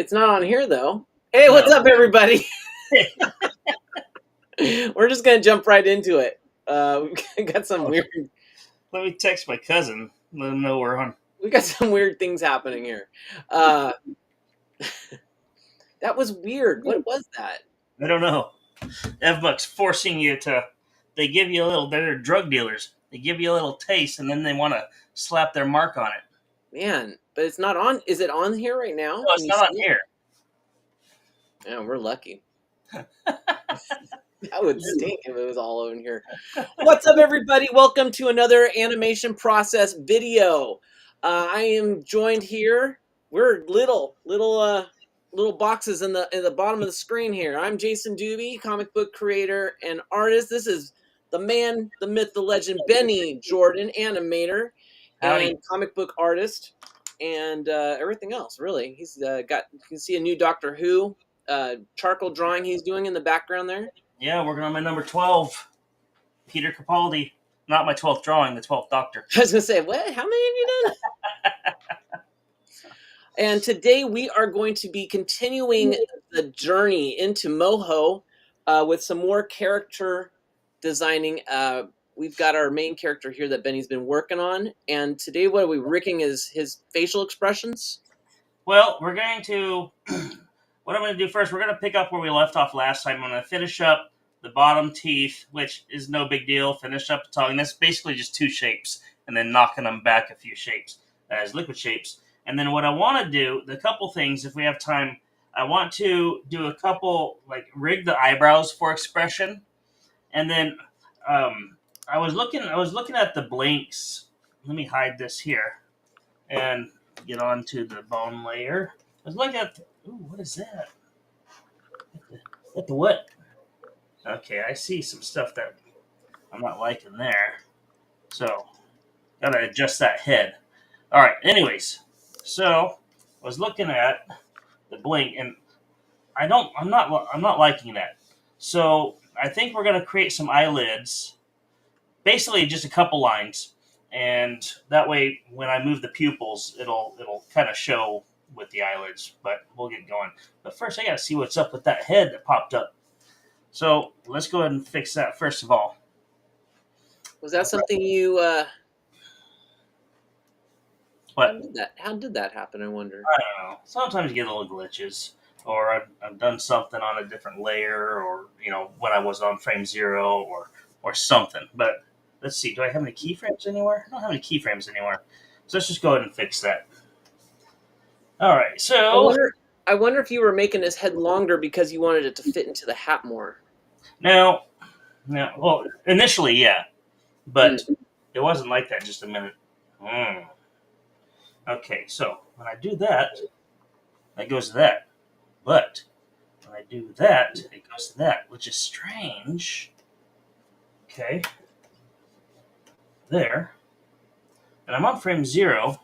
It's not on here though. Hey, what's up, everybody? We're just gonna jump right into it. We got some weird. Let me text my cousin. Let him know we're on. We got some weird things happening here. That was weird. What was that? I don't know. FBuck's forcing you to. They give you a little. They're drug dealers. They give you a little taste, and then they want to slap their mark on it. Man, but it's not on. Is it on here right now? No, it's not on here. Yeah, we're lucky. That would stink if it was all in here. What's up, everybody? Welcome to another animation process video. I am joined here. We're little boxes in the bottom of the screen here. I'm Jason Dube, comic book creator and artist. This is the man, the myth, the legend, Benny Jordan, animator and comic book artist, and everything else. Really, he's got. You can see a new Doctor Who charcoal drawing he's doing in the background there. Yeah, working on my number 12, Peter Capaldi. Not my 12th drawing, the 12th Doctor. I was going to say, what? How many have you done? And today we are going to be continuing the journey into MoHo with some more character designing. We've got our main character here that Benny's been working on. And today what are we rigging is his facial expressions? Well, we're going to... What I'm going to do first, we're going to pick up where we left off last time. I'm going to finish up the bottom teeth, which is no big deal. Finish up the tongue. That's basically just two shapes, and then knocking them back a few shapes as liquid shapes. And then what I want to do, the couple things, if we have time, I want to do a couple, like rig the eyebrows for expression. And then I was looking at the blinks. Let me hide this here and get onto the bone layer. I was looking at ooh, what is that? What the what? Okay, I see some stuff that I'm not liking there. So, gotta adjust that head. All right. Anyways, so I was looking at the blink, and I'm not liking that. So I think we're gonna create some eyelids. Basically, just a couple lines, and that way, when I move the pupils, it'll kind of show with the eyelids, but we'll get going. But first, I gotta see what's up with that head that popped up. So let's go ahead and fix that first of all. Was that something you? What? How did that happen? I wonder. I don't know. Sometimes you get little glitches, or I've done something on a different layer, or when I was on frame 0, or something. But let's see. Do I have any keyframes anywhere? I don't have any keyframes anywhere. So let's just go ahead and fix that. All right, so I wonder if you were making his head longer because you wanted it to fit into the hat more. No, well, initially, yeah, but it wasn't like that just a minute. Okay, so when I do that, that goes to that. But when I do that, it goes to that, which is strange. Okay, there. And I'm on frame 0.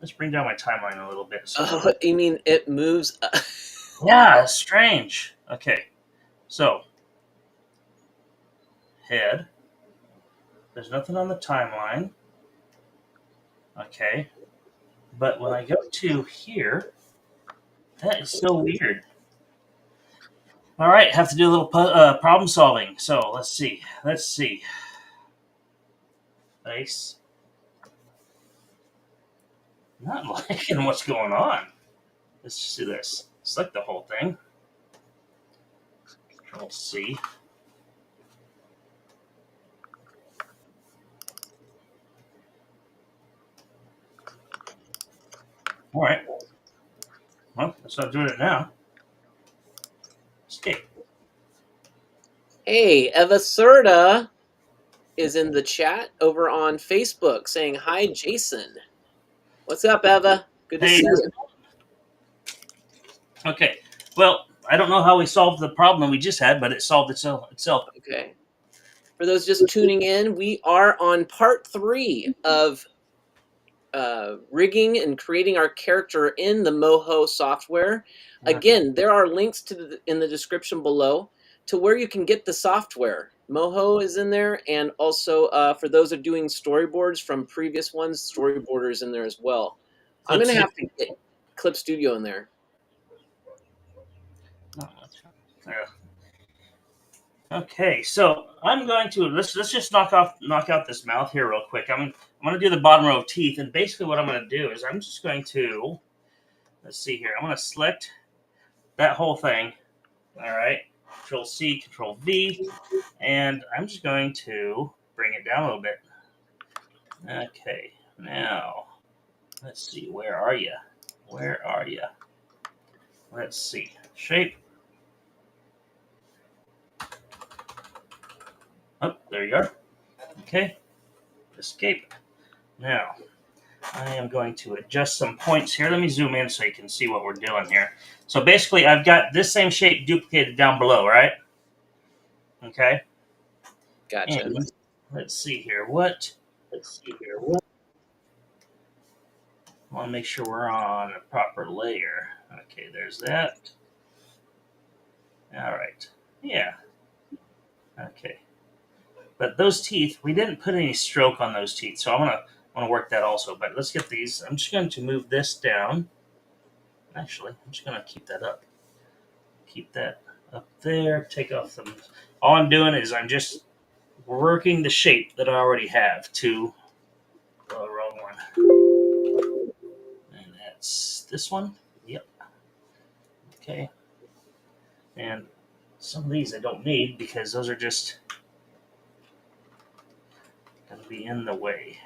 Let's bring down my timeline a little bit. Oh, you mean it moves? Yeah, it's strange. Okay, so head. There's nothing on the timeline. Okay, but when I go to here, that is so weird. All right, have to do a little problem solving. So let's see. Nice. Not liking what's going on. Let's just do this. Select the whole thing. Control C. All right. Well, let's not doing it now. Escape. Hey, Eva Serta is in the chat over on Facebook saying, hi, Jason. What's up, Eva? Good to see you. Okay. Well, I don't know how we solved the problem we just had, but it solved itself. Okay. For those just tuning in, we are on part 3 of rigging and creating our character in the MoHo software. Again, there are links in the description below to where you can get the software. MoHo is in there, and also for those that are doing storyboards from previous ones, Storyboarder is in there as well. I'm going to have to get Clip Studio in there. Okay, so I'm going to let's just knock out this mouth here real quick. I'm gonna do the bottom row of teeth, and basically what I'm gonna do is I'm just going to let's see here. I'm gonna select that whole thing. All right, Control C, Control V, and I'm just going to bring it down a little bit. Okay, now let's see. Where are you? Where are you? Let's see. Shape. Oh, there you are. Okay. Escape. Now, I am going to adjust some points here. Let me zoom in so you can see what we're doing here. So basically, I've got this same shape duplicated down below, right? Okay. Gotcha. And let's see here. I want to make sure we're on a proper layer. Okay, there's that. All right. Yeah. Okay. But those teeth, we didn't put any stroke on those teeth, so I want to work that also. But let's get these. I'm just going to move this down. Actually, I'm just going to keep that up. Keep that up there. Take off some. All I'm doing is I'm just working the shape that I already have to the wrong one. And that's this one. Yep. Okay. And some of these I don't need because those are just going to be in the way.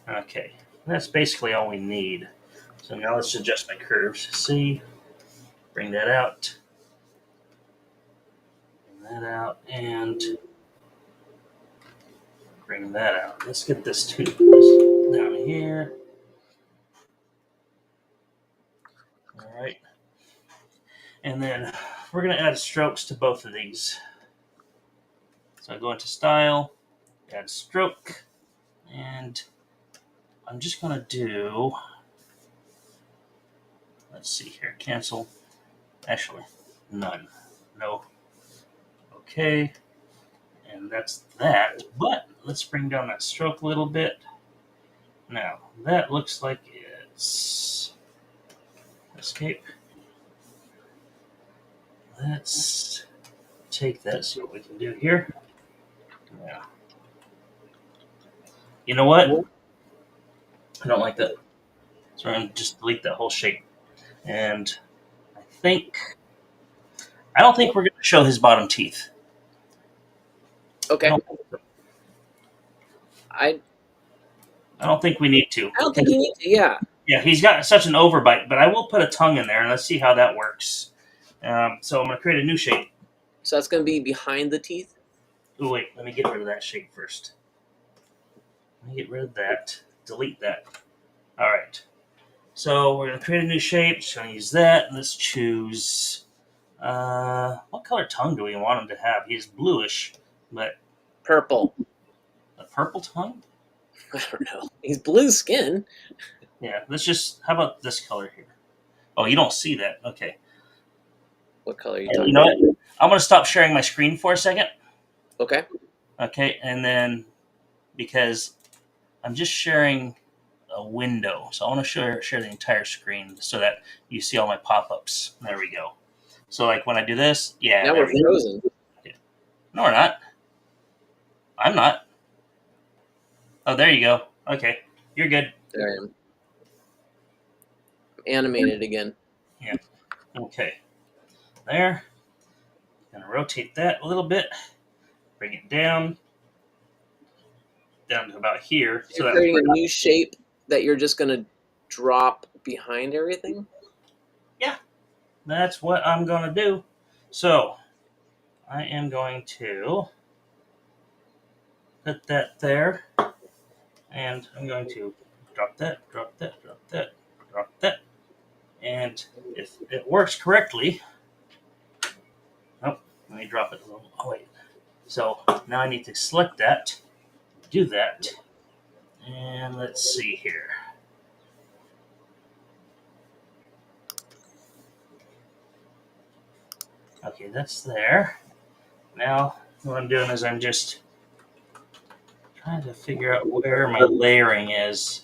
Okay. That's basically all we need. So now let's adjust my curves. See? Bring that out. Bring that out. And bring that out. Let's get this tooth down here. All right. And then we're going to add strokes to both of these. So I go into Style, add Stroke, and I'm just going to do, let's see here, cancel. Actually, none. No. Okay. And that's that. But let's bring down that stroke a little bit. Now, that looks like it's escape. Let's take that, see what we can do here. Yeah. You know what? I don't like that. So I'm going to just delete that whole shape. And I don't think we're going to show his bottom teeth. Okay. I don't think we need to. I don't think you need to. Yeah. Yeah, he's got such an overbite, but I will put a tongue in there and let's see how that works. So I'm going to create a new shape. So that's going to be behind the teeth. Oh wait, let me get rid of that shape first. Let me get rid of that. Delete that. All right. So we're going to create a new shape. So I'm going to use that. Let's choose. What color tongue do we want him to have? He's bluish, but Purple. a purple tongue? I don't know. He's blue skin. Yeah. Let's just. How about this color here? Oh, you don't see that. Okay. What color are you talking You know about? what? I'm going to stop sharing my screen for a second. Okay. Okay, and then because I'm just sharing a window, so I want to share the entire screen so that you see all my pop-ups. There we go. So like when I do this, yeah. Now we're frozen. No, we're not. I'm not. Oh, there you go. Okay, you're good. There I am. I'm animated again. Yeah. Okay. There. Gonna rotate that a little bit. Bring it down to about here. So you're creating a new shape that you're just going to drop behind everything? Yeah, that's what I'm going to do. So I am going to put that there, and I'm going to drop that, drop that, drop that, drop that. And if it works correctly, oh, let me drop it a little. Oh, wait. So now I need to select that, do that, and let's see here. Okay, that's there. Now what I'm doing is I'm just trying to figure out where my layering is.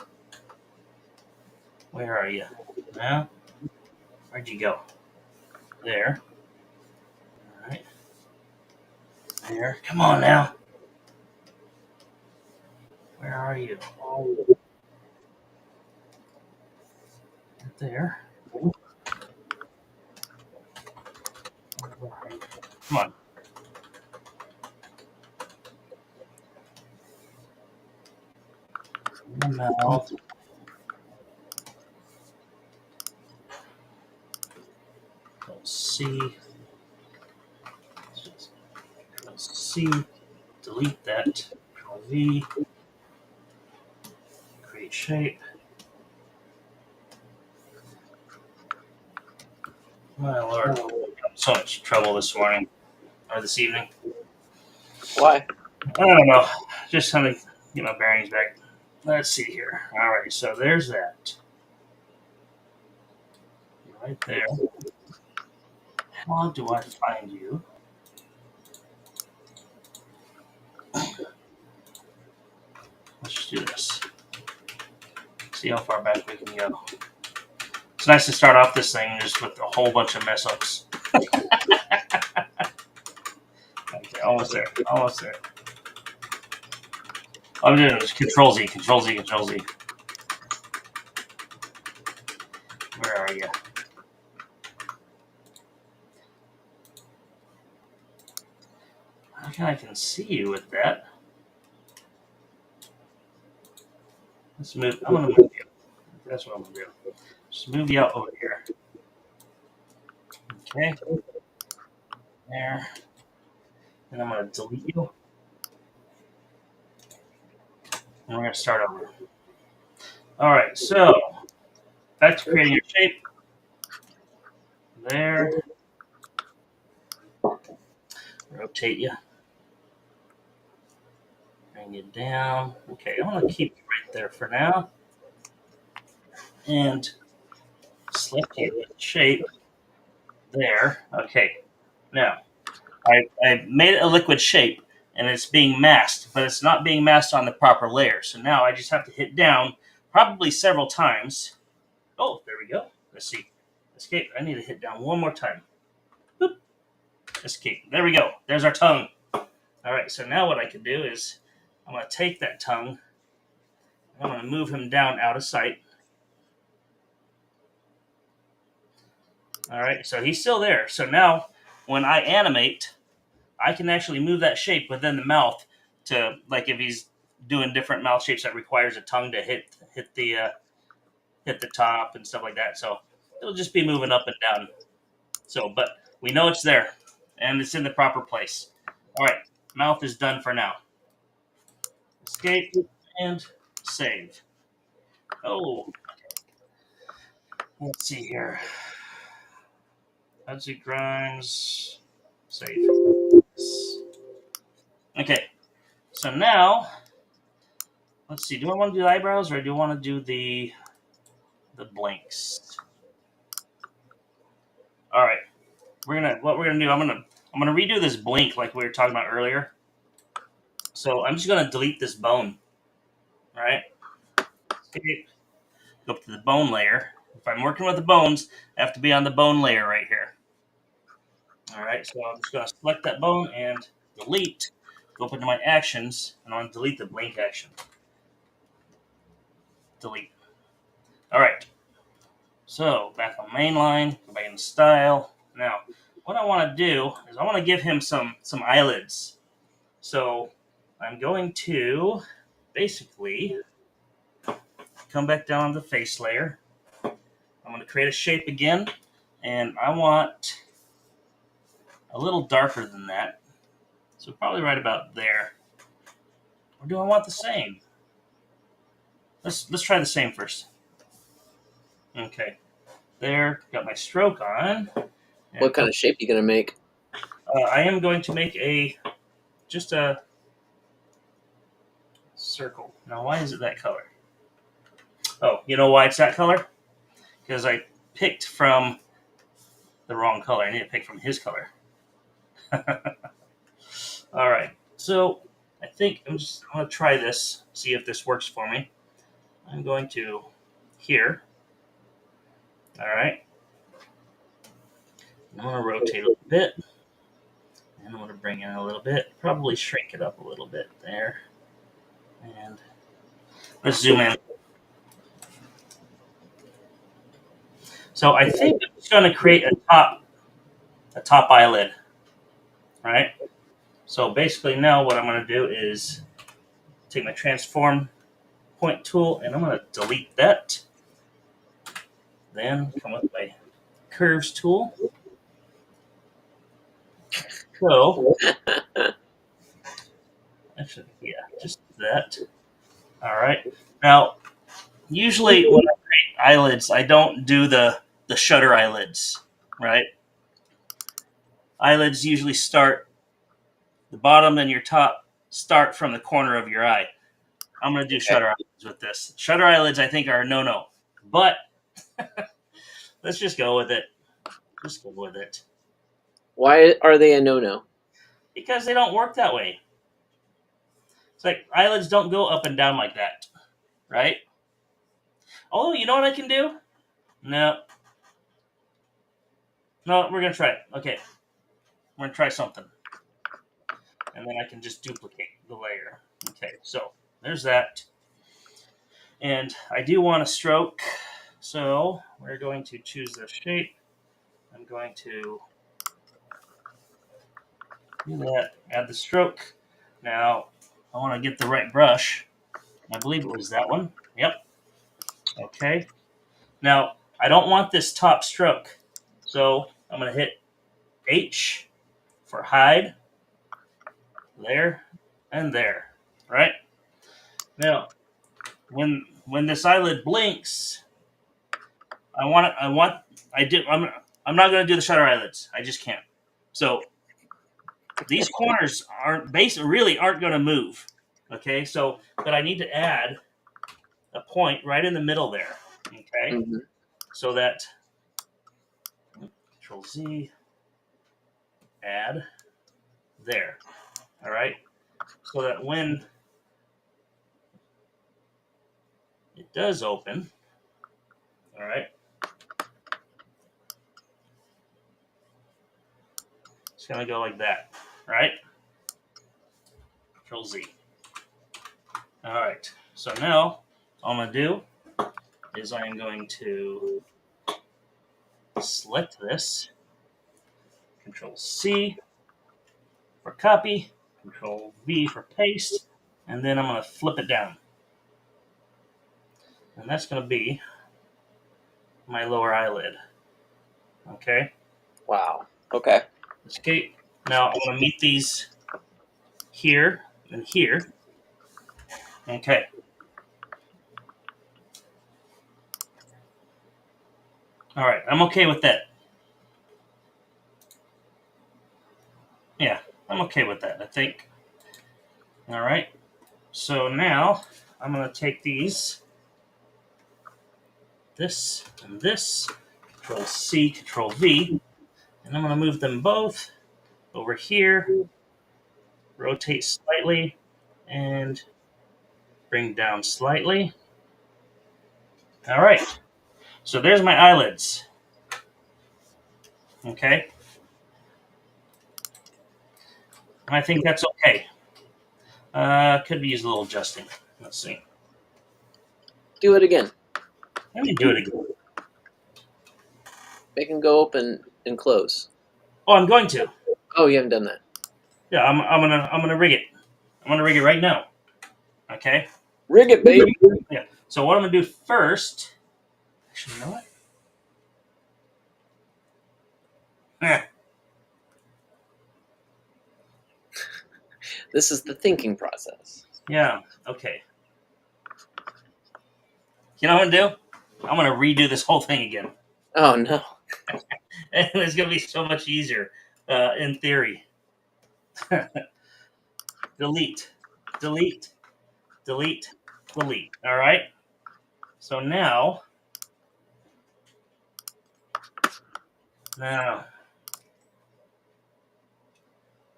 Where are you? Now, Where'd you go? There. All right. There. Come on now. Where are you? Right there. Come on. In the mouth. C. C. Delete that. Control V. Create shape. My lord. I'm in so much trouble this morning. Or this evening. Why? I don't know. Just trying to get my bearings back. Let's see here. All right, so there's that. Right there. How do I find you? Let's just do this. See how far back we can go. It's nice to start off this thing just with a whole bunch of mess ups. Okay, almost there. Almost there. All I'm doing is Control Z, Control Z, Control Z. Where are you? I think I can see you with that. Let's move. I'm gonna move you. That's what I'm gonna do. Just move you out over here. Okay. There. And I'm gonna delete you. And we're gonna start over. All right. So back to creating your shape. There. Rotate you. Bring it down. Okay, I'm gonna keep it right there for now. And select you with shape. There. Okay. Now I made it a liquid shape and it's being masked, but it's not being masked on the proper layer. So now I just have to hit down probably several times. Oh, there we go. Let's see. Escape. I need to hit down one more time. Boop. Escape. There we go. There's our tongue. All right, so now what I can do is I'm going to take that tongue and I'm going to move him down out of sight. All right, so he's still there. So now when I animate, I can actually move that shape within the mouth to, like, if he's doing different mouth shapes that requires a tongue to hit the top and stuff like that. So it'll just be moving up and down. So, but we know it's there and it's in the proper place. All right, mouth is done for now. Escape and save. Oh, let's see here. Hudson Grimes. Save. Okay, so now let's see. Do I want to do the eyebrows or do I want to do the blanks? All right, what we're gonna do. I'm gonna redo this blink like we were talking about earlier. So I'm just gonna delete this bone. All right. Escape. Go up to the bone layer. If I'm working with the bones, I have to be on the bone layer right here. All right, so I'm just going to select that bone and delete. Go up into my actions, and I want to delete the blink action. Delete. All right, so back on main line, go back into style. Now, what I want to do is I want to give him some eyelids. So I'm going to basically come back down to the face layer. I'm going to create a shape again, and I want a little darker than that. So probably right about there. Or do I want the same? Let's try the same first. Okay. There, got my stroke on. What kind of shape are you gonna make? I am going to make just a circle. Now, why is it that color? Oh, you know why it's that color? Because I picked from the wrong color. I need to pick from his color. All right. So I think I'm going to try this, see if this works for me. I'm going to here. All right. I'm going to rotate a little bit. And I'm going to bring in a little bit. Probably shrink it up a little bit there. And let's zoom in. So I think I'm just going to create a top eyelid. Right? So basically now what I'm going to do is take my transform point tool and I'm going to delete that. Then come with my curves tool. So, actually, yeah, just that. All right. Now, usually when I create eyelids, I don't do the shutter eyelids, right? Eyelids usually start the bottom and your top start from the corner of your eye. I'm going to do shutter eyelids with this. Shutter eyelids, I think, are a no-no. But let's just go with it. Just go with it. Why are they a no-no? Because they don't work that way. It's like eyelids don't go up and down like that, right? Oh, you know what I can do? No. No, we're going to try it. Okay. We're going to try something. And then I can just duplicate the layer. Okay, so there's that. And I do want a stroke. So we're going to choose the shape. I'm going to do that. Add the stroke. Now, I want to get the right brush. I believe it was that one. Yep. Okay. Now, I don't want this top stroke. So I'm going to hit H for hide. There and there. Right? Now, when this eyelid blinks, I'm not going to do the shutter eyelids. I just can't. So these corners aren't going to move. Okay, so but I need to add a point right in the middle there. Okay, Mm-hmm. so that Control Z, add there. All right, so that when it does open, all right, it's going to go like that. Right, Control Z. All right, so now all I'm going to do is I'm going to select this, Control C for copy, Control V for paste, and then I'm going to flip it down. And that's going to be my lower eyelid. Okay? Wow. Okay. Escape. Now I'm going to meet these here and here. Okay. All right, I'm okay with that. Yeah, I'm okay with that, I think. All right. So now I'm going to take these, this and this, Control C, Control V, and I'm going to move them both over here, rotate slightly, and bring down slightly. All right. So there's my eyelids. Okay. I think that's okay. Could be used a little adjusting. Let's see. Do it again. Let me do it again. Make them go open and close. Oh, I'm going to. Oh, you haven't done that. Yeah, I'm gonna rig it. I'm gonna rig it right now. Okay. Rig it, baby. Yeah. So what I'm gonna do first. Actually, you know what? This is the thinking process. Yeah. Okay. You know what I'm gonna do? I'm gonna redo this whole thing again. Oh no. And it's gonna be so much easier, in theory. Delete, delete, delete, delete. All right. So now,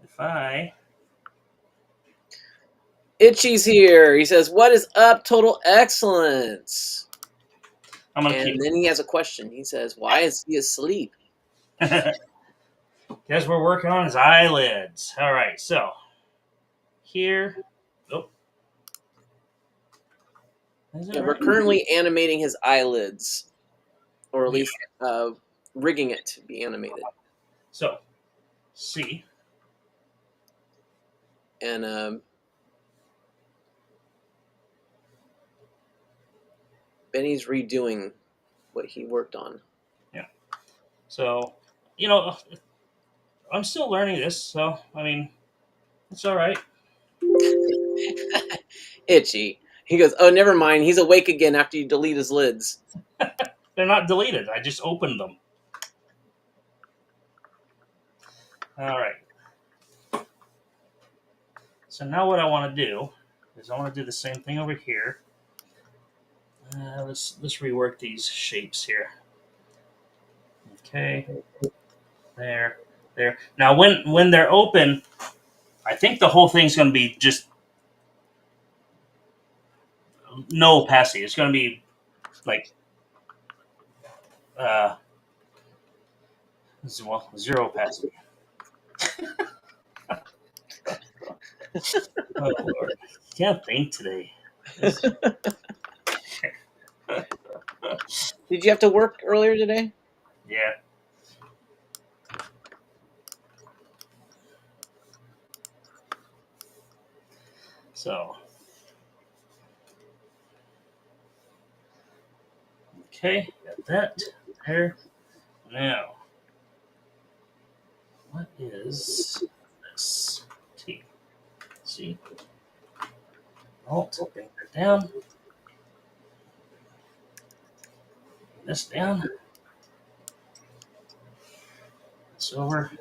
if I Itchy's here. He says, "What is up, Total Excellence?" I'm gonna And keep. then he has a question. He says, "Why is he asleep?" Because we're working on his eyelids. All right, so here. Oh, is it Yeah, we're right? currently animating his eyelids, or at least rigging it to be animated. So, C. And Benny's redoing what he worked on. Yeah. So, I'm still learning this, so I mean, it's all right. Itchy. He goes, oh, never mind. He's awake again after you delete his lids. They're not deleted. I just opened them. All right. So now what I want to do is I want to do the same thing over here. Let's rework these shapes here. Okay. There. Now when they're open, I think the whole thing's going to be just no opacity. It's going to be like zero opacity. Oh Lord, can't think today. Did you have to work earlier today? Yeah. So. Okay, got that there. Now, what is this? T. C. Alt. Bring that down. This down. This over.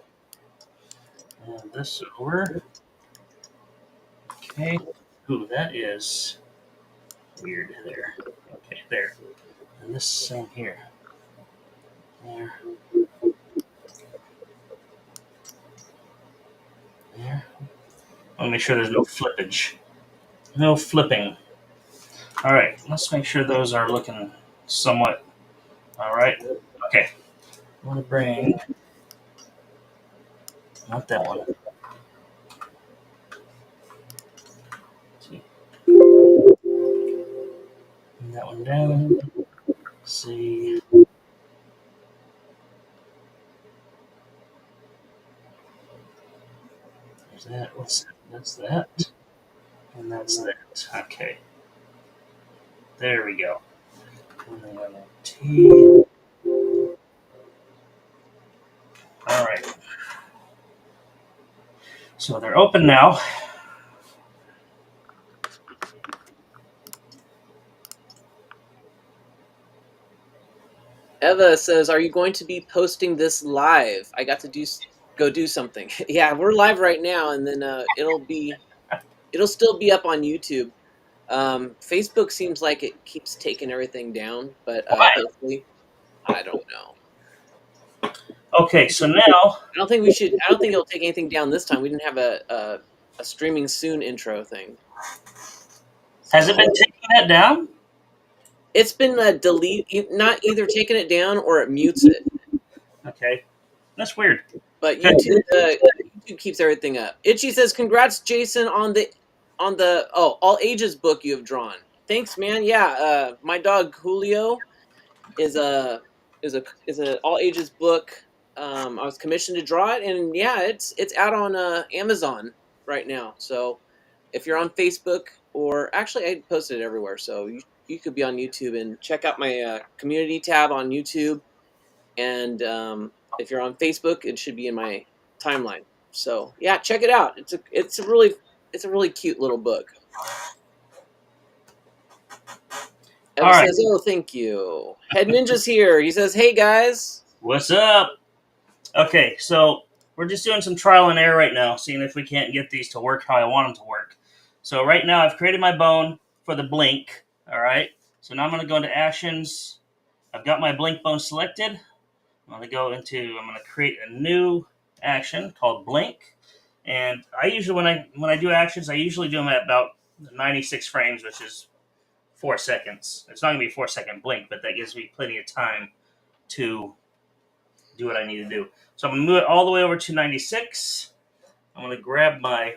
And this over. Okay. Ooh, that is weird there. Okay, there. And this same here. There. There. I want to make sure there's no flippage. No flipping. All right, let's make sure those are looking somewhat all right. Okay. I want to bring, not that one. See. Bring that one down. See. There's that. What's that? That's that. And that's that. Okay. There we go. And then on a T. All right. So they're open now. Eva says, are you going to be posting this live? I got to go do something. Yeah, we're live right now, and then it'll still be up on YouTube. Facebook seems like it keeps taking everything down, but Why? hopefully, I don't know. Okay, so now. I don't think it'll take anything down this time. We didn't have a streaming soon intro thing. Has it been taking that down? It's been not either taking it down or it mutes it. Okay. That's weird. But YouTube keeps everything up. Itchy says, "Congrats, Jason, on the all ages book you have drawn. Thanks, man. Yeah, my dog Julio is a all ages book. I was commissioned to draw it, and yeah, it's out on Amazon right now. So if you're on Facebook, or actually I posted it everywhere, so you could be on YouTube and check out my community tab on YouTube, and if you're on Facebook, it should be in my timeline. So yeah, check it out. It's a really cute little book. Eva says, "Oh, thank you." Head Ninja's here. He says, "Hey guys, what's up?" Okay, so we're just doing some trial and error right now, seeing if we can't get these to work how I want them to work. So right now I've created my bone for the blink. All right. So now I'm going to go into actions. I've got my blink bone selected. I'm going to create a new action called blink. And I usually, when I do actions, I usually do them at about 96 frames, which is 4 seconds. It's not going to be a 4 second blink, but that gives me plenty of time to do what I need to do. So I'm going to move it all the way over to 96. I'm going to grab my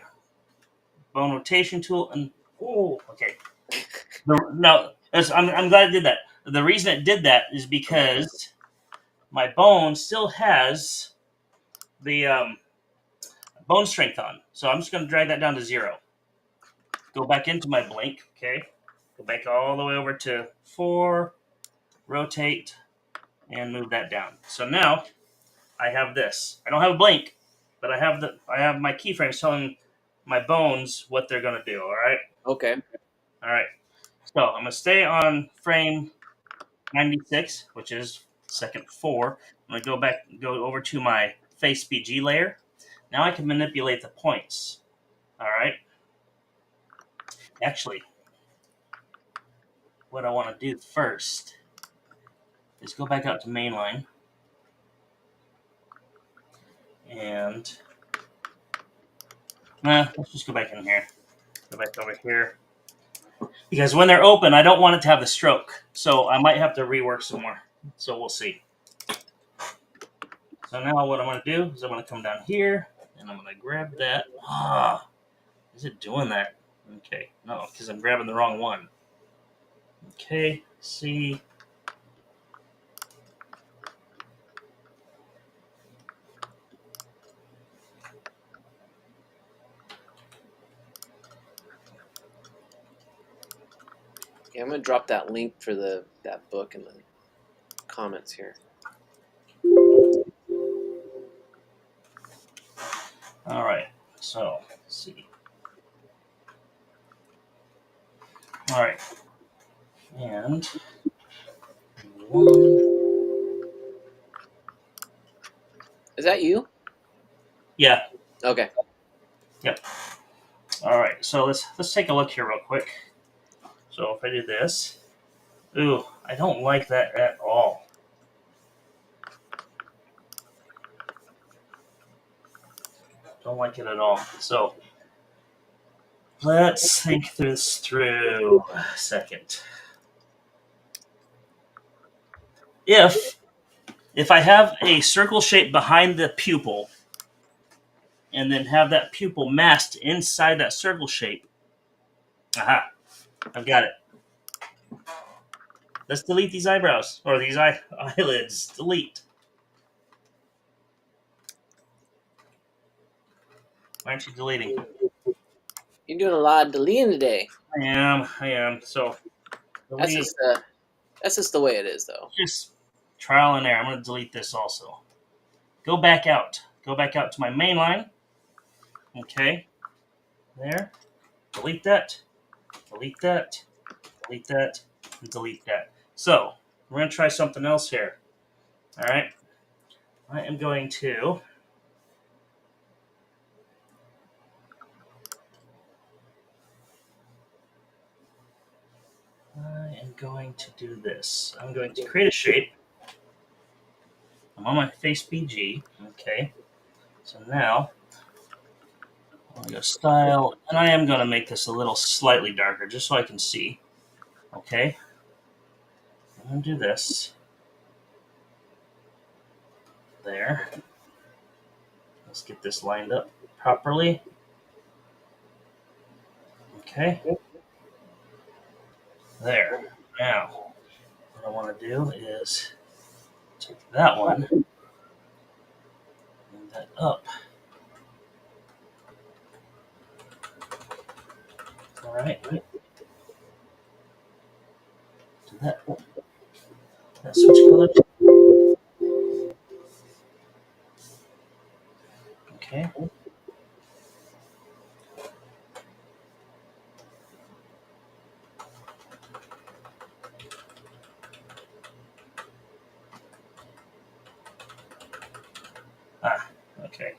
bone rotation tool and okay. No, I'm glad I did that. The reason it did that is because my bone still has the bone strength on. So I'm just going to drag that down to 0. Go back into my blink, okay? Go back all the way over to 4, rotate, and move that down. So now I have this. I don't have a blink, but I have my keyframes telling my bones what they're going to do, all right? Okay. All right. So I'm going to stay on frame 96, which is second 4. I'm going to go over to my face BG layer. Now I can manipulate the points. All right. Actually, what I want to do first is go back out to mainline and let's just go back in here. Go back over here. Because when they're open, I don't want it to have the stroke. So I might have to rework some more. So we'll see. So now what I'm going to do is I'm going to come down here and I'm going to grab that. Is it doing that? Okay. No, because I'm grabbing the wrong one. Okay. See. Yeah, I'm gonna drop that link for that book in the comments here. All right. So let's see. All right. And one. Is that you? Yeah. Okay. Yep. All right. So let's take a look here real quick. So if I do this, ooh, I don't like that at all. Don't like it at all. So let's think this through a second. If I have a circle shape behind the pupil and then have that pupil masked inside that circle shape, aha, I've got it. Let's delete these eyebrows or these eyelids. Delete. Why aren't you deleting? You're doing a lot of deleting today. I am. So delete. That's just the way it is, though. Just trial and error. I'm going to delete this also. Go back out. Go back out to my main line. Okay. There. Delete that. Delete that. Delete that. And delete that. So we're going to try something else here. All right. I am going to do this. I'm going to create a shape. I'm on my face BG. Okay. So now I'm going to go style, and I am going to make this a little slightly darker just so I can see. Okay. I'm going to do this. There. Let's get this lined up properly. Okay. There. Now, what I want to do is take that one, move that up. All right. Do that. Switch colors. Okay. Okay.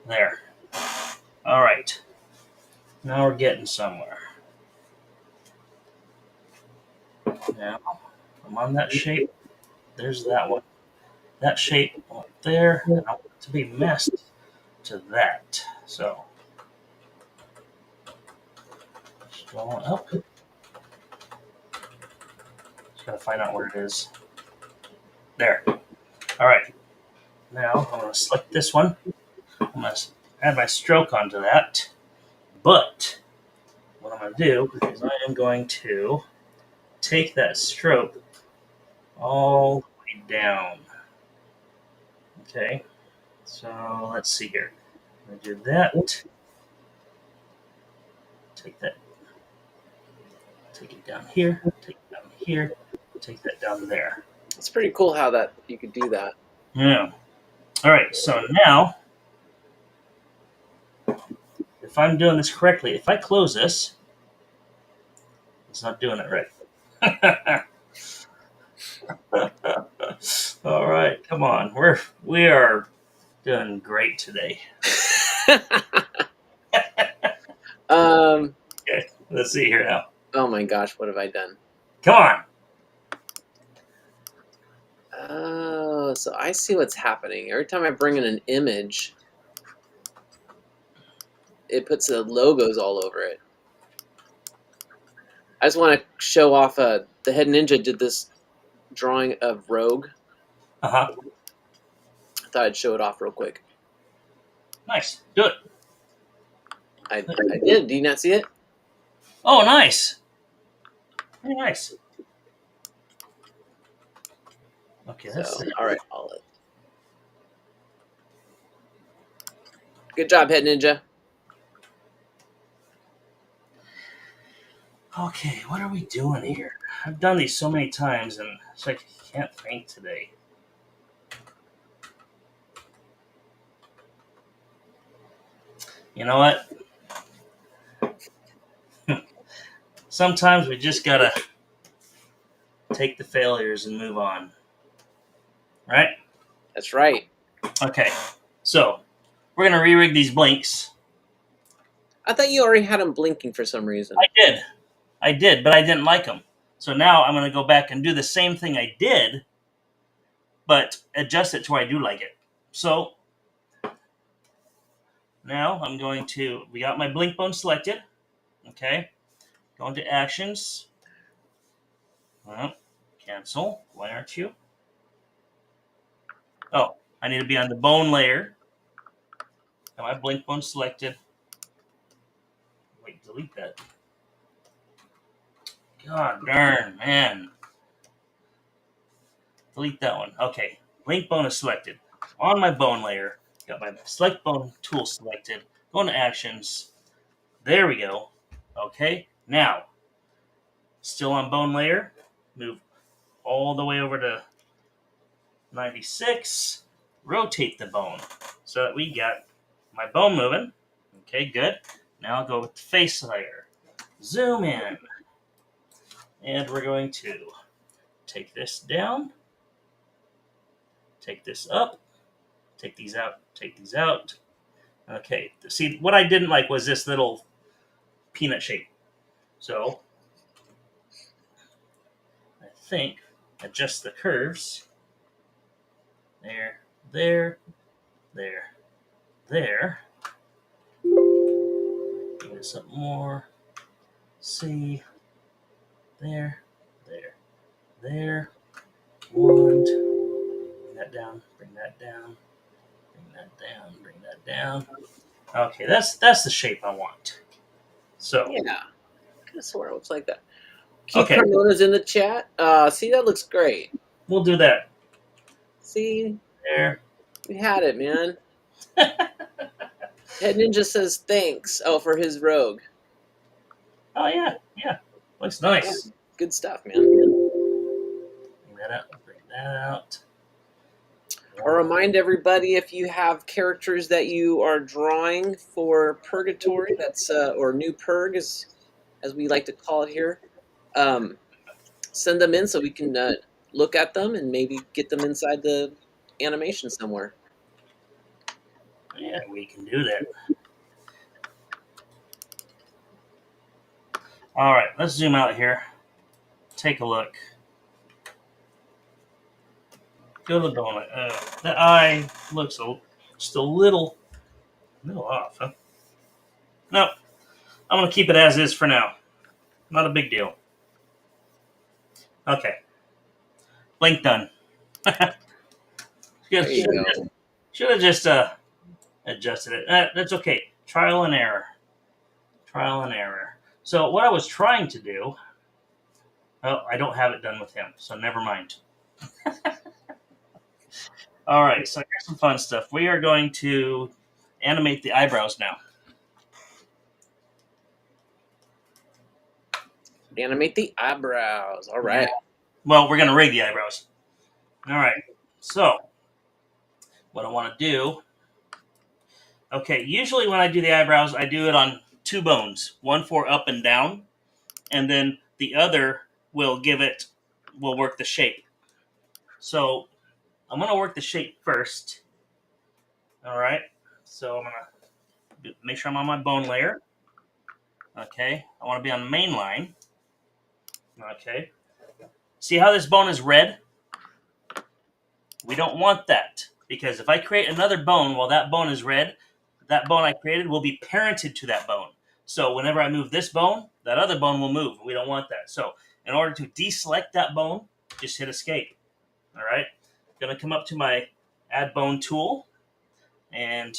There. All right. Now we're getting somewhere. Now, I'm on that shape. There's that one. That shape up there, and I want it to be masked to that. So, just going up. Just gotta find out where it is. There. All right. Now I'm going to select this one. I'm going to add my stroke onto that. But what I'm going to do is I am going to take that stroke all the way down. Okay, so let's see here. I did that. Take that. Take it down here. Take it down here. Take that down there. It's pretty cool how that you could do that. Yeah. All right. So now, if I'm doing this correctly, if I close this, it's not doing it right. All right. Come on. We are doing great today. Okay. Let's see here now. Oh my gosh, what have I done? Come on. Oh, so I see what's happening. Every time I bring in an image, it puts the logos all over it. I just want to show off the Head Ninja did this drawing of Rogue. Uh-huh. I thought I'd show it off real quick. Nice. Do it. I did. Do you not see it? Oh, nice. Very nice. Okay, that's So, all right. Good job, Head Ninja. Okay, what are we doing here? I've done these so many times, and it's like I can't think today. You know what? Sometimes we just gotta take the failures and move on. Right? That's right. Okay, so we're gonna re-rig these blinks. I thought you already had them blinking for some reason. I did, but I didn't like them. So now I'm gonna go back and do the same thing I did, but adjust it to where I do like it. So now I'm going to, we got my blink bone selected. Okay. Go into actions. Well, cancel. Why aren't you? Oh, I need to be on the bone layer. Got my blink bone selected. Wait, delete that. God darn, man. Delete that one. Okay. Blink bone is selected. On my bone layer, got my select bone tool selected. Go into actions. There we go. Okay. Now, still on bone layer. Move all the way over to 96. Rotate the bone so that we got my bone moving. Okay, good. Now I'll go with the face layer. Zoom in. And we're going to take this down. Take this up. Take these out. Take these out. Okay. See, what I didn't like was this little peanut shape. So, I think adjust the curves. There, there, there, there. Give it something more. See. There, there, there. One, two. Bring that down, bring that down, bring that down, bring that down. Okay, that's the shape I want. So Yeah, I could have sworn it looks like that. Keith okay, Carmona's in the chat. See, that looks great. we'll do that. See, There. we had it, man. Head Ninja says thanks. Oh, for his Rogue. Oh yeah, yeah. Looks nice. Yeah, good stuff, man. Bring that out. Bring that out. I'll remind everybody, if you have characters that you are drawing for Purgatory, that's or New Purg, as we like to call it here, send them in so we can look at them and maybe get them inside the animation somewhere. Yeah, we can do that. All right, let's zoom out here. Take a look. Go to the bone. The eye looks just a little off, huh? No, I'm going to keep it as is for now. Not a big deal. Okay. Blink done. There you go. Should have just adjusted it. That's okay. Trial and error. Trial and error. So what I was trying to do, well, I don't have it done with him, so never mind. All right, so here's some fun stuff. We are going to animate the eyebrows now. Animate the eyebrows. All right. Yeah. Well, we're going to rig the eyebrows. All right, so what I want to do, okay, usually when I do the eyebrows, I do it on two bones, one for up and down, and then the other will work the shape. So I'm going to work the shape first. All right, so I'm going to make sure I'm on my bone layer. Okay, I want to be on the main line. Okay, see how this bone is red? We don't want that, because if I create another bone while that bone is red, that bone I created will be parented to that bone. So whenever I move this bone, that other bone will move. We don't want that. So in order to deselect that bone, just hit escape. All right, I'm going to come up to my add bone tool, and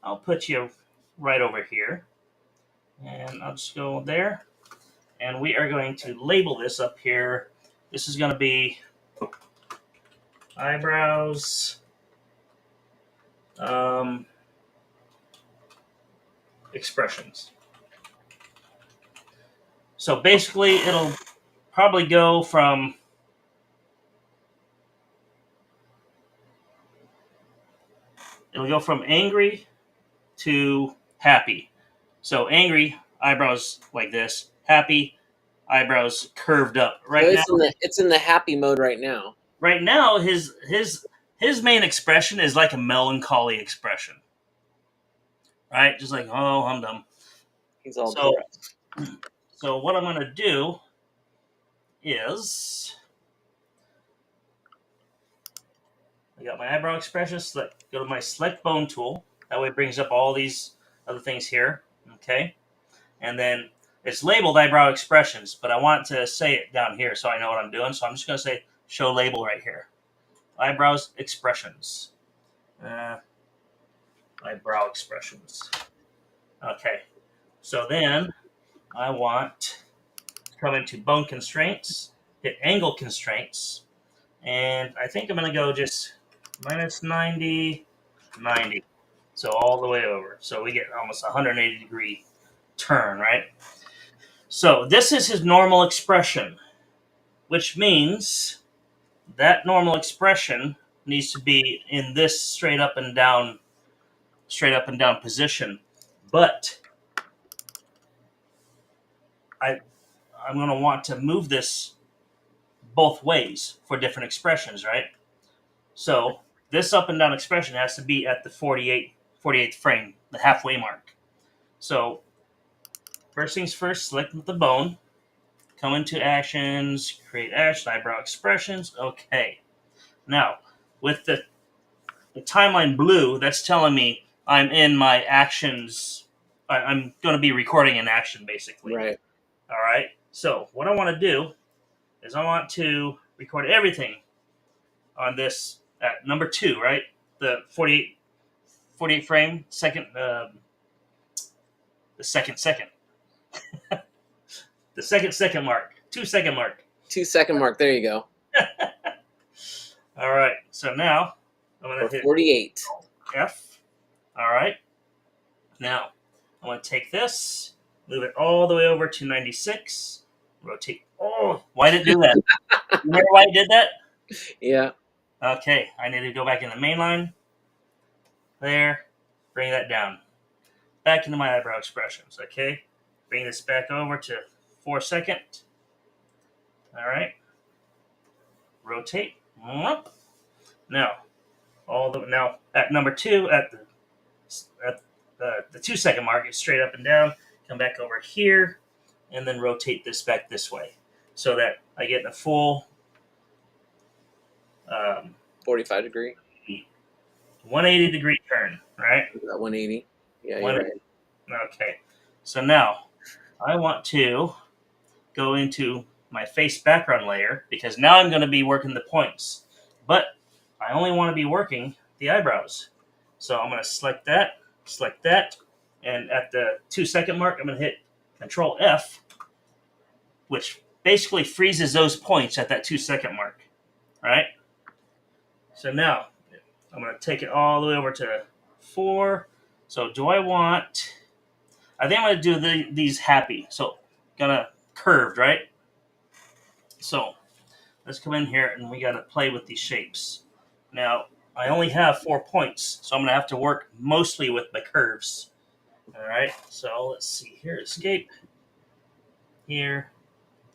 I'll put you right over here. And I'll just go there. And we are going to label this up here. This is going to be eyebrows. Expressions. So basically, it'll probably go from angry to happy. So angry, eyebrows like this. Happy, eyebrows curved up. Right now, it's in the happy mode right now. Right now, his main expression is like a melancholy expression. Right, just like, oh, I'm dumb. He's all depressed. So what I'm going to do is, I got my eyebrow expression. Go to my select bone tool. That way it brings up all these other things here. Okay, and then it's labeled eyebrow expressions, but I want to say it down here so I know what I'm doing. So I'm just going to say show label right here. Eyebrows expressions. Eyebrow expressions. Okay, so then I want to come into bone constraints, hit angle constraints, and I think I'm going to go just minus 90, 90. So all the way over. So we get almost 180 degree turn, right? So this is his normal expression, which means that normal expression needs to be in this straight up and down position. But I'm going to want to move this both ways for different expressions, right? So this up and down expression has to be at the 48th frame, the halfway mark. So first things first, select the bone, come into actions, create action, eyebrow expressions. Okay. Now, with the timeline blue, that's telling me I'm in my actions. I'm going to be recording an action, basically. Right. All right. So what I want to do is I want to record everything on this at number 2, right? The 48 frame second, the second, the second mark, 2-second mark. 2-second mark. There you go. All right. So now I'm going to hit 48. F. All right. Now I'm going to take this, move it all the way over to 96, rotate. Oh, why did it do that? You remember why it did that? Yeah. Okay, I need to go back in the main line. There, bring that down. Back into my eyebrow expressions, okay? Bring this back over to 4 second. All right. Rotate. Now, now at number 2, at the 2-second mark, it's straight up and down. Come back over here, and then rotate this back this way, so that I get a full 45 degree. 180 degree turn, right? That 180. Yeah, you're 180. right. Okay. So now I want to go into my face background layer, because now I'm going to be working the points, but I only want to be working the eyebrows. So I'm going to select that, and at the 2-second mark, I'm going to hit Control F, which basically freezes those points at that 2-second mark. All right. So now I'm going to take it all the way over to 4. So do I want? I think I'm going to do these happy. So gonna curved, right? So let's come in here and we got to play with these shapes. Now I only have 4 points, so I'm going to have to work mostly with my curves. All right. So let's see here. Escape. Here.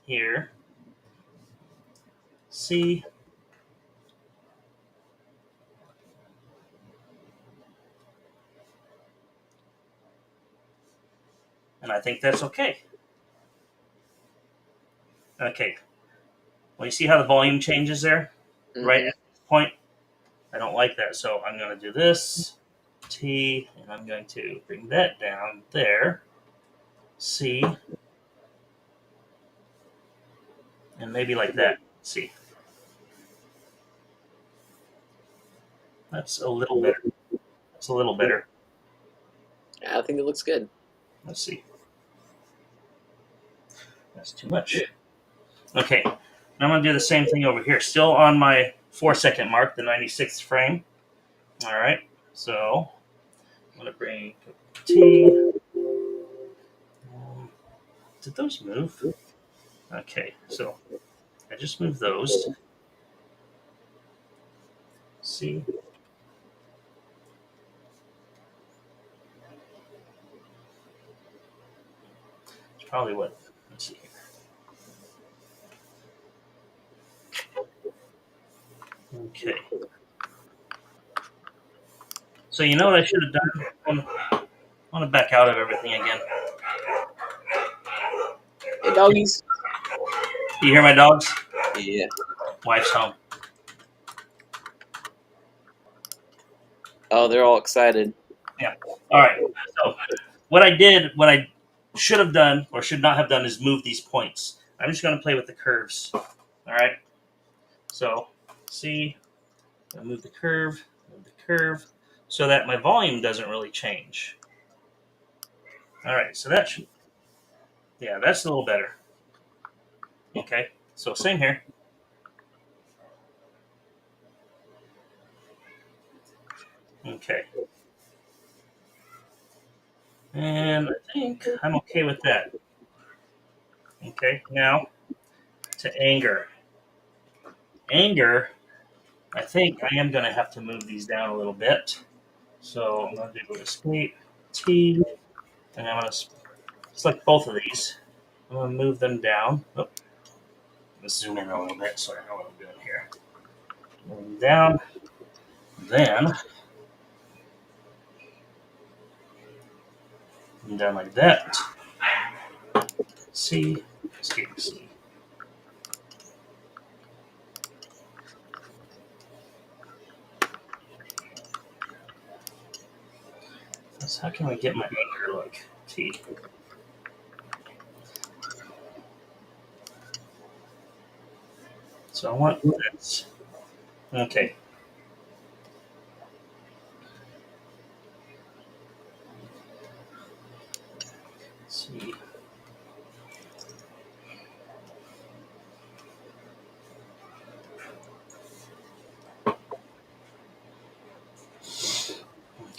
Here. C. And I think that's okay. Okay. Well, you see how the volume changes there? Mm-hmm. Right at this point? I don't like that, so I'm going to do this. T, and I'm going to bring that down there. C. And maybe like that. C. That's a little better. That's a little better. Yeah, I think it looks good. Let's see. That's too much. Okay. Now I'm going to do the same thing over here. Still on my 4-second mark, the 96th frame. All right. So I'm going to bring T. Did those move? Okay. So I just moved those. C. It's probably what. Let's see here. Okay. So you know what I should have done? I want to back out of everything again. Hey, doggies. Do you hear my dogs? Yeah. Wife's home. Oh, they're all excited. Yeah. All right. So what I should have done or should not have done is move these points. I'm just going to play with the curves. All right. So see, I move the curve, so that my volume doesn't really change. All right. So that should, yeah, that's a little better. Okay. So same here. Okay. And I think I'm okay with that. Okay. Now to anger. Anger, I think I am going to have to move these down a little bit. So I'm going to do escape T, and I'm going to select both of these. I'm going to move them down. Oh, let's zoom in a little bit so I know what I'm doing here. Move them down. Then, and down like that. C, escape C. So how can I get my anchor look? T. So I want this. Okay. C.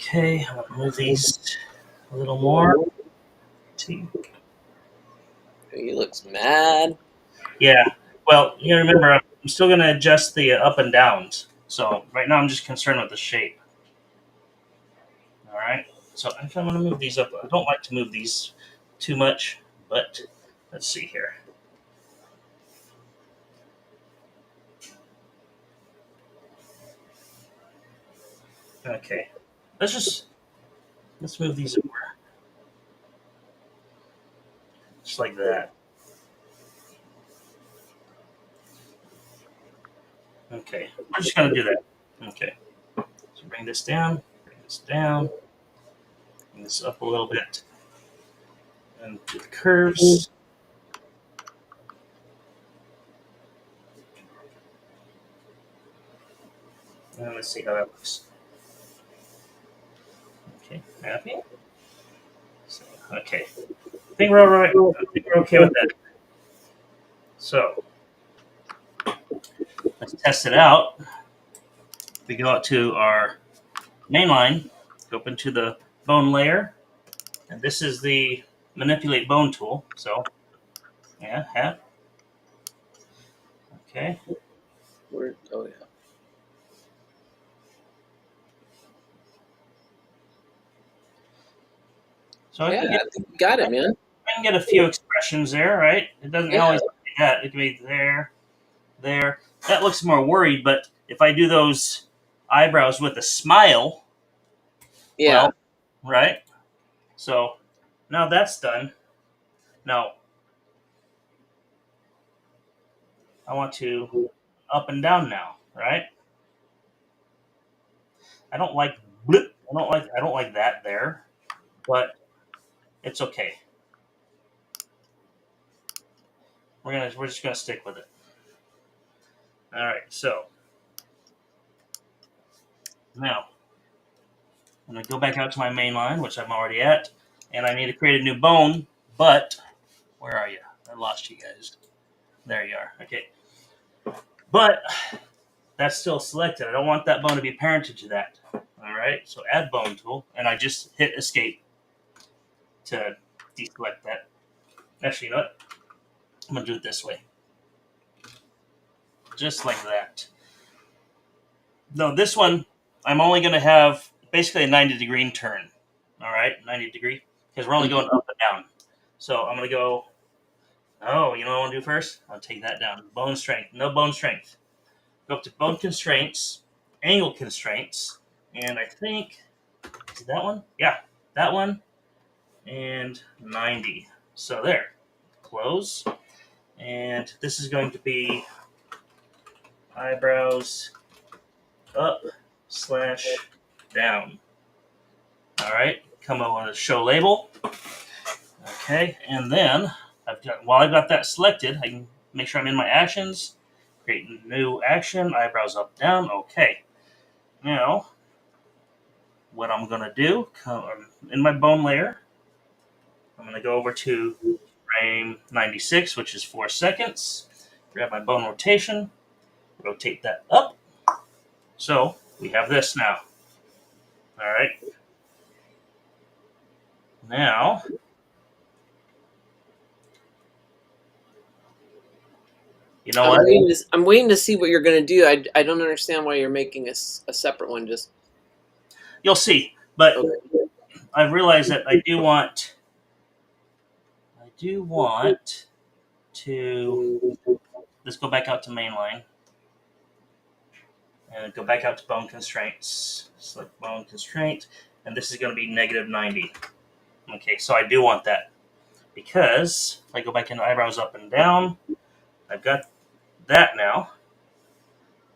Okay, I'm going to move these a little more. T. He looks mad. Yeah. Well, you gotta remember, I'm still going to adjust the up and downs. So right now I'm just concerned with the shape. All right. So if I'm going to move these up, I don't like to move these too much, but let's see here. Okay. Let's move these over. Just like that. Okay. I'm just going to do that. Okay. So bring this down, bring this up a little bit. And do the curves. And let's see how that looks. Okay, happy. So, okay, I think we're all right. I think we're okay with that. So let's test it out. We go out to our main line, go up into the bone layer, and this is the manipulate bone tool. So yeah, okay. Oh yeah. So I Yeah, can get I think you got it, man. a few expressions there, right? It doesn't Yeah. always be that. It can be there, there. That looks more worried, but if I do those eyebrows with a smile, Yeah. well, right? So now that's done. Now I want to up and down now, right? I don't like blip. I don't like that there, but it's okay. We're just gonna stick with it. All right. So now I'm gonna go back out to my main line, which I'm already at, and I need to create a new bone. But where are you? I lost you guys. There you are. Okay. But that's still selected. I don't want that bone to be parented to that. All right. So add bone tool, and I just hit escape to deselect that. Actually, you know what? I'm gonna do it this way, just like that. No, this one I'm only gonna have basically a 90-degree turn. All right, 90 degree, because we're only going up and down. So I'm gonna go. Oh, you know what I want to do first? I'll take that down. Bone strength. No bone strength. Go up to bone constraints, angle constraints, and I think is that one? Yeah, that one, and 90. So there. Close. And this is going to be eyebrows up slash down. All right. Come up with a show label. Okay, and then while I've got that selected, I can make sure I'm in my actions. Create new action. Eyebrows up down. Okay. Now what I'm gonna do? In my bone layer. I'm gonna go over to frame 96, which is 4 seconds. Grab my bone rotation. Rotate that up. So we have this now. All right. Now, you know what? I'm waiting to see what you're going to do. I don't understand why you're making a separate one. Just You'll see. But okay. I've realized that I do want to let's go back out to mainline and go back out to bone constraints. Select bone constraint, and this is going to be negative 90. Okay, so I do want that because if I go back into eyebrows up and down, I've got that now.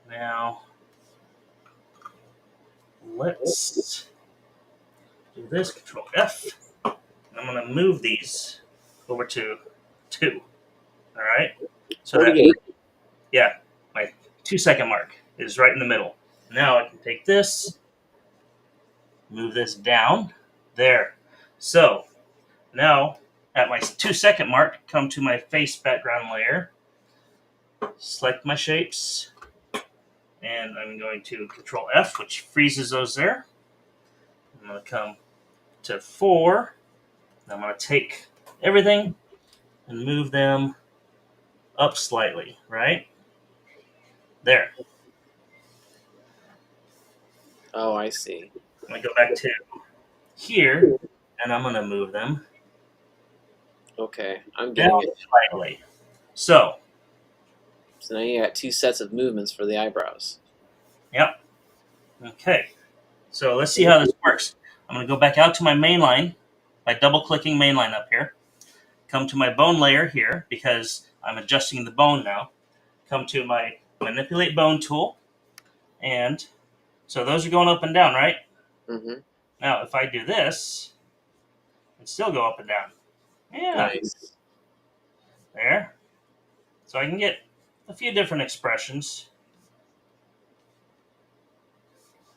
Now let's do this. Control F. And I'm going to move these over to 2. All right. So that 48. yeah, my 2-second mark is right in the middle. Now I can take this, move this down there. So now at my 2-second mark, come to my face background layer, select my shapes, and I'm going to Control F, which freezes those there. I'm going to come to 4. I'm going to take everything and move them up slightly, right? There. Oh, I see. I'm going to go back to here, and I'm going to move them Okay, I'm down getting it. slightly. So, So now you got 2 sets of movements for the eyebrows. yep. Okay. So let's see how this works. I'm going to go back out to my main line by double-clicking mainline up here. Come to my bone layer here because I'm adjusting the bone now. Come to my manipulate bone tool. And so those are going up and down, right? Mm-hmm. Now, if I do this, it still go up and down. Yeah, Nice. there. So I can get a few different expressions.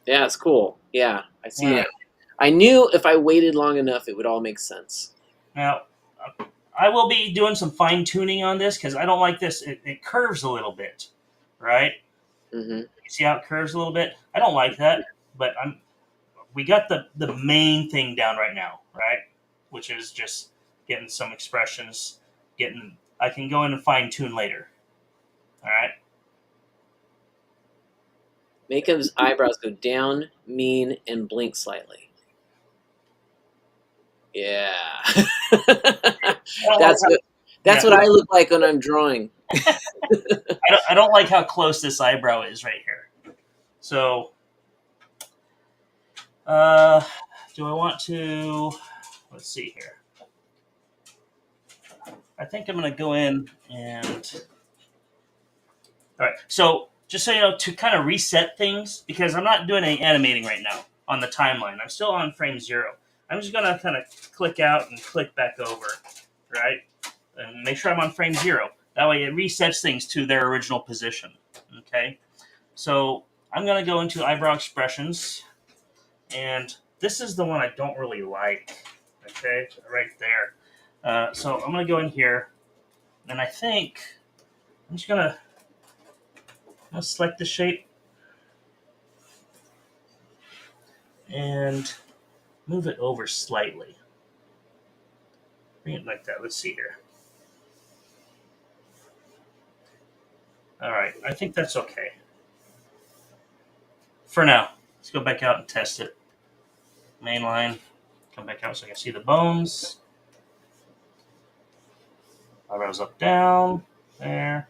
Yeah, it's cool. Yeah, I see Yeah. it. I knew if I waited long enough, it would all make sense. Now, I will be doing some fine tuning on this because I don't like this. It curves a little bit, right? Mm-hmm. You see how it curves a little bit? I don't like that, but we got the main thing down right now, right? Which is just getting some expressions, I can go in and fine tune later. All right. Make his eyebrows go down, mean, and blink slightly. Yeah. That's what I look like when I'm drawing. I don't like how close this eyebrow is right here. So, do I want to? Let's see here. I think I'm going to go in and. All right. So, just so you know, to kind of reset things, because I'm not doing any animating right now on the timeline. I'm still on frame 0. I'm just going to kind of click out and click back over, right? And make sure I'm on frame 0. That way it resets things to their original position, okay? So I'm going to go into eyebrow expressions, and this is the one I don't really like, okay? Right there. So I'm going to go in here, and I think I'm just going to select the shape and move it over slightly. Bring it like that. Let's see here. All right, I think that's okay. For now, let's go back out and test it. Main line, come back out so I can see the bones. Eyebrows up, down, there.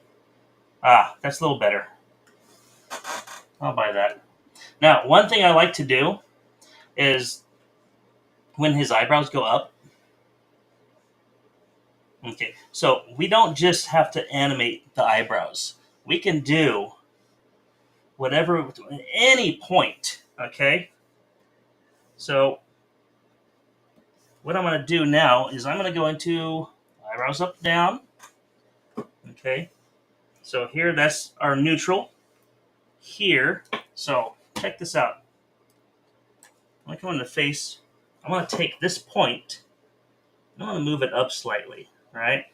Ah, that's a little better. I'll buy that. Now, one thing I like to do is when his eyebrows go up. Okay, so we don't just have to animate the eyebrows. We can do whatever at any point, okay? So what I'm going to do now is I'm going to go into eyebrows up, down, okay? So here, that's our neutral. Here, so check this out. I'm going to come in the face. I'm going to take this point. I'm going to move it up slightly, right?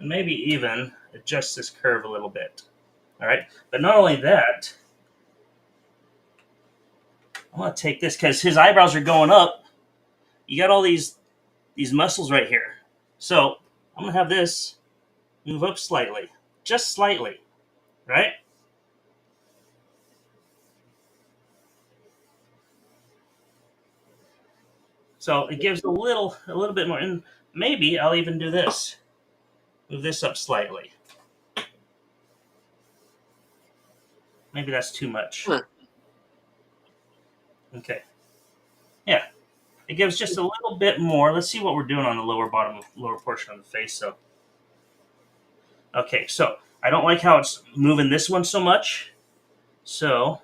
And maybe even adjust this curve a little bit, all right? But not only that, I'm going to take this because his eyebrows are going up. You got all these muscles right here. So I'm going to have this move up slightly, just slightly, right? So it gives a little bit more, and maybe I'll even do this. Move this up slightly. Maybe that's too much. Huh. Okay. Yeah. It gives just a little bit more. Let's see what we're doing on the lower portion of the face. So, okay. So I don't like how it's moving this one so much. So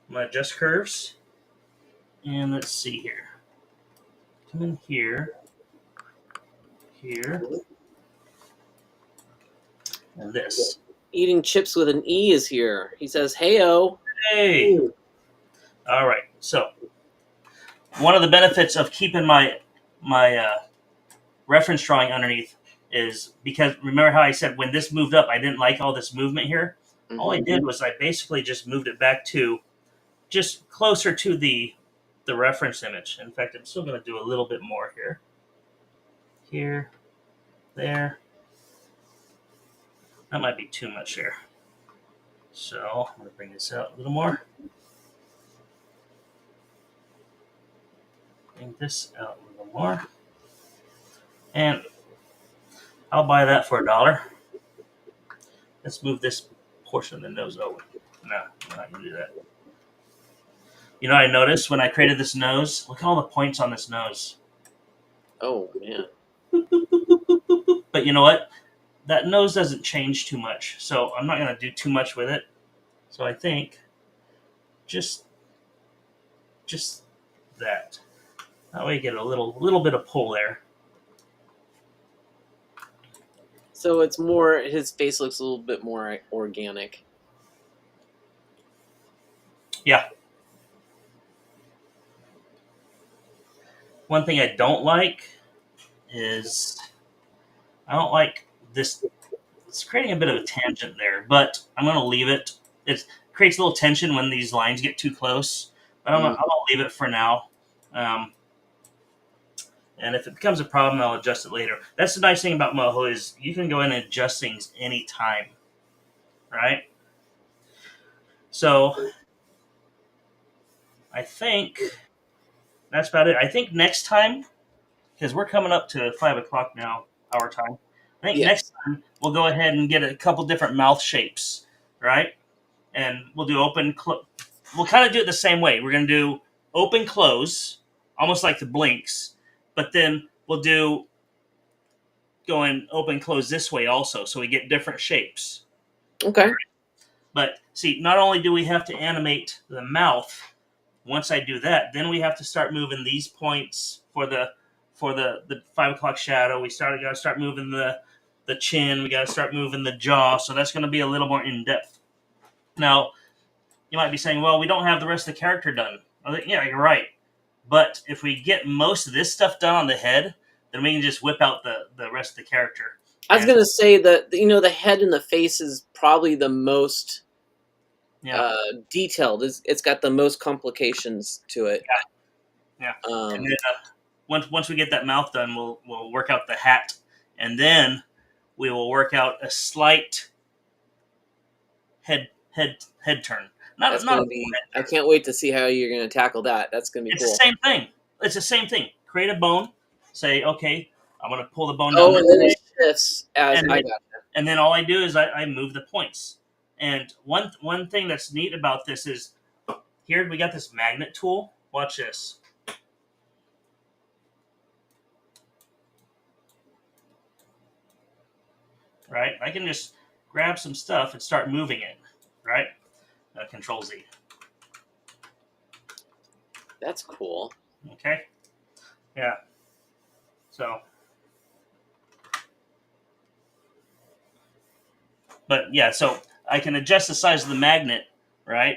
I'm gonna adjust curves, and let's see here. Come in here, here, and this. Eating chips with an E is here. He says, "Heyo." Hey. All right. So one of the benefits of keeping my reference drawing underneath is because remember how I said when this moved up, I didn't like all this movement here. Mm-hmm. All I did was I basically just moved it back to just closer to the reference image. In fact, I'm still going to do a little bit more here. Here, there. That might be too much here. So I'm going to bring this out a little more. Bring this out a little more. And I'll buy that for $1. Let's move this portion of the nose over. No, I'm not going to do that. You know, I noticed when I created this nose, look at all the points on this nose. Oh, man. But you know what? That nose doesn't change too much, so I'm not going to do too much with it. So I think just that. That way you get a little bit of pull there. So it's more, his face looks a little bit more organic. Yeah. One thing I don't like is I don't like this. It's creating a bit of a tangent there, but I'm going to leave it. It creates a little tension when these lines get too close, but I'm going to leave it for now. And if it becomes a problem, I'll adjust it later. That's the nice thing about MoHo is you can go in and adjust things anytime, right? So I think that's about it. I think next time, because we're coming up to 5 o'clock now, our time. I think next time we'll go ahead and get a couple different mouth shapes, right? And we'll do open, we'll kind of do it the same way. We're going to do open, close, almost like the blinks, but then we'll do going open, close this way also, so we get different shapes. Okay. But see, not only do we have to animate the mouth, once I do that, then we have to start moving these points for the 5 o'clock shadow. We got to start moving the chin. We got to start moving the jaw. So that's going to be a little more in depth. Now, you might be saying, well, we don't have the rest of the character done. Yeah, you're right. But if we get most of this stuff done on the head, then we can just whip out the rest of the character. I was going to say that, the head and the face is probably the most detailed. It's got the most complications to it. Yeah. And then, once we get that mouth done, we'll work out the hat, and then we will work out a slight head turn. I can't wait to see how you're going to tackle that. That's going to be cool. It's the same thing. It's the same thing. Create a bone. Say, okay, I'm going to pull the bone down. Oh, and then it shifts as I got it. And then all I do is I move the points. And one thing that's neat about this is here we got this magnet tool. Watch this. Right? I can just grab some stuff and start moving it. Right? Control Z. That's cool. Okay. Yeah. So. But yeah, so I can adjust the size of the magnet, right?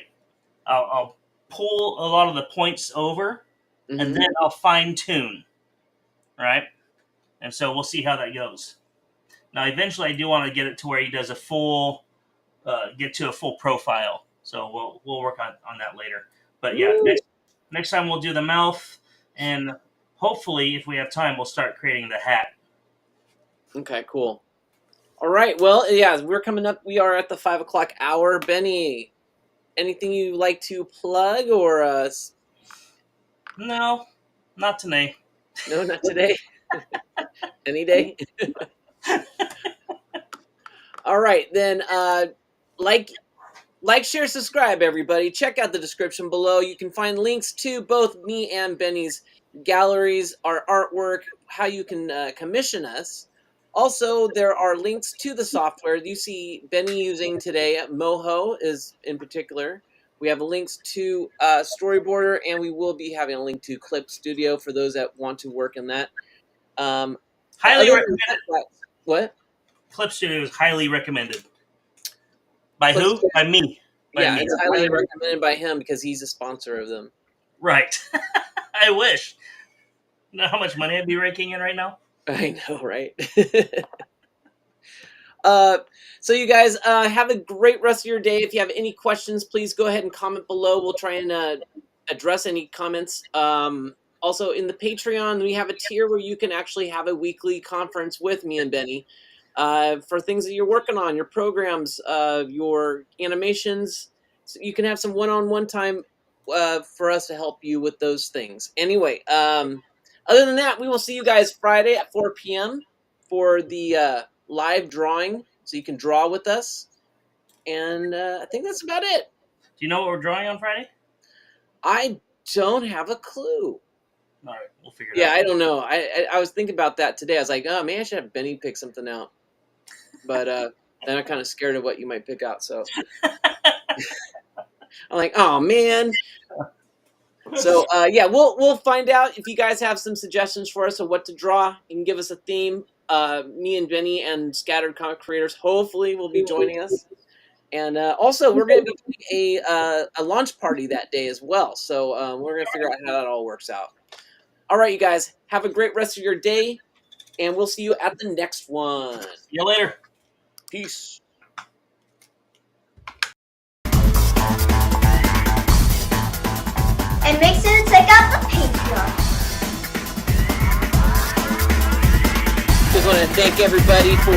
I'll pull a lot of the points over, and then I'll fine tune, right? And so we'll see how that goes. Now, eventually, I do want to get it to where he does a full, get to a full profile. So we'll work on that later. But yeah, next time we'll do the mouth, and hopefully, if we have time, we'll start creating the hat. Okay, cool. All right. Well, yeah, we're coming up. We are at the 5 o'clock hour. Benny, anything you like to plug or? No, not today. No, not today. Any day. All right, then. Like, share, subscribe, everybody. Check out the description below. You can find links to both me and Benny's galleries, our artwork, how you can commission us. Also, there are links to the software you see Benny using today. MoHo is in particular. We have links to Storyboarder, and we will be having a link to Clip Studio for those that want to work in that. Highly recommended. What? Clip Studio is highly recommended. By who? By me. Yeah, it's highly recommended by him because he's a sponsor of them. Right. I wish. You know how much money I'd be raking in right now? I know, right? So you guys have a great rest of your day. If you have any questions, please go ahead and comment below. We'll try and address any comments. Also, in the Patreon, we have a tier where you can actually have a weekly conference with me and Benny for things that you're working on, your programs, your animations. So you can have some one-on-one time for us to help you with those things. Anyway, other than that, we will see you guys Friday at 4 p.m. for the live drawing, so you can draw with us. And I think that's about it. Do you know what we're drawing on Friday? I don't have a clue. All right, we'll figure it out. Yeah, I don't know. I was thinking about that today. I was like, oh, maybe I should have Benny pick something out. But then I'm kind of scared of what you might pick out. So I'm like, oh, man. So, yeah, we'll find out if you guys have some suggestions for us of what to draw. You can give us a theme. Me and Benny and Scattered Comic Creators hopefully will be joining us. And also, we're going to be doing a launch party that day as well. So we're going to figure out how that all works out. All right, you guys, have a great rest of your day, and we'll see you at the next one. See you later. Peace. And make sure to check out the Patreon. Just want to thank everybody for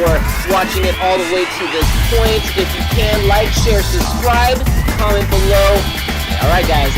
watching it all the way to this point. If you can, like, share, subscribe, comment below. All right, guys.